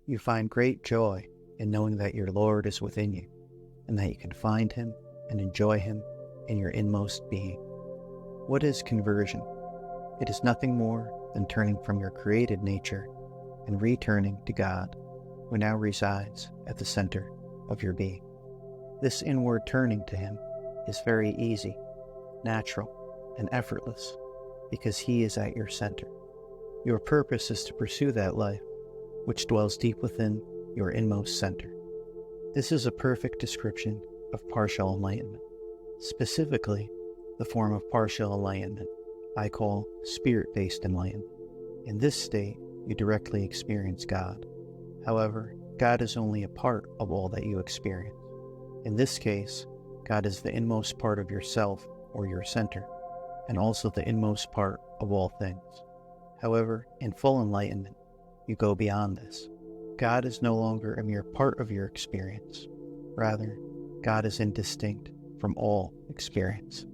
You find great joy in knowing that your Lord is within you, and that you can find Him and enjoy Him in your inmost being. What is conversion? It is nothing more than turning from your created nature and returning to God, who now resides at the center of your being. This inward turning to Him is very easy, natural, and effortless, because He is at your center. Your purpose is to pursue that life which dwells deep within your inmost center. This is a perfect description of partial enlightenment. Specifically, the form of partial enlightenment I call spirit-based enlightenment. In this state, you directly experience God. However, God is only a part of all that you experience. In this case, God is the inmost part of yourself or your center, and also the inmost part of all things. However, in full enlightenment, you go beyond this. God is no longer a mere part of your experience. Rather, God is indistinct from all experience.